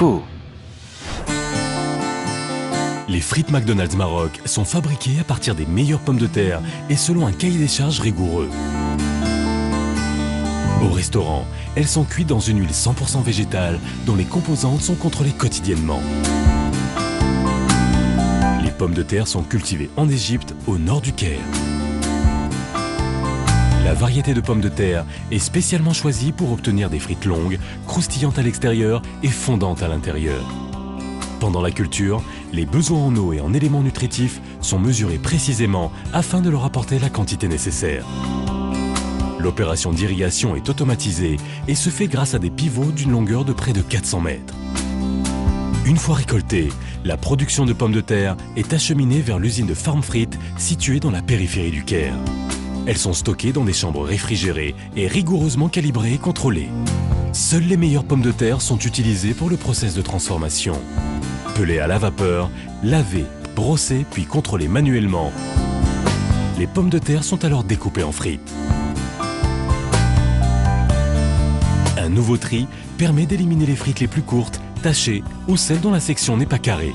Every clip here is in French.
fou! Les frites McDonald's Maroc sont fabriquées à partir des meilleures pommes de terre et selon un cahier des charges rigoureux. Au restaurant, elles sont cuites dans une huile 100% végétale dont les composantes sont contrôlées quotidiennement. Les pommes de terre sont cultivées en Égypte, au nord du Caire. La variété de pommes de terre est spécialement choisie pour obtenir des frites longues, croustillantes à l'extérieur et fondantes à l'intérieur. Pendant la culture, les besoins en eau et en éléments nutritifs sont mesurés précisément afin de leur apporter la quantité nécessaire. L'opération d'irrigation est automatisée et se fait grâce à des pivots d'une longueur de près de 400 mètres. Une fois récoltée, la production de pommes de terre est acheminée vers l'usine de Farm Frites située dans la périphérie du Caire. Elles sont stockées dans des chambres réfrigérées et rigoureusement calibrées et contrôlées. Seules les meilleures pommes de terre sont utilisées pour le process de transformation. Pelées à la vapeur, lavées, brossées puis contrôlées manuellement. Les pommes de terre sont alors découpées en frites. Un nouveau tri permet d'éliminer les frites les plus courtes, tachées ou celles dont la section n'est pas carrée.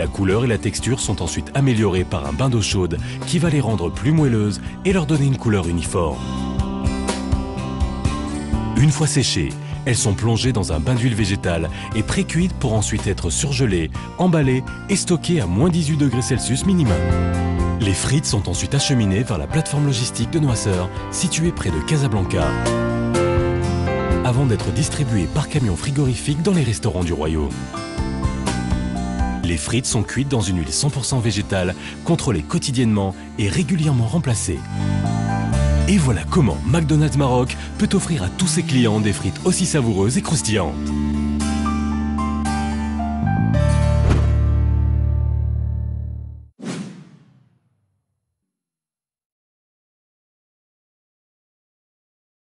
La couleur et la texture sont ensuite améliorées par un bain d'eau chaude qui va les rendre plus moelleuses et leur donner une couleur uniforme. Une fois séchées, elles sont plongées dans un bain d'huile végétale et pré-cuites pour ensuite être surgelées, emballées et stockées à moins 18 degrés Celsius minimum. Les frites sont ensuite acheminées vers la plateforme logistique de Noisseur, située près de Casablanca, avant d'être distribuées par camion frigorifique dans les restaurants du royaume. Les frites sont cuites dans une huile 100% végétale, contrôlée quotidiennement et régulièrement remplacée. Et voilà comment McDonald's Maroc peut offrir à tous ses clients des frites aussi savoureuses et croustillantes.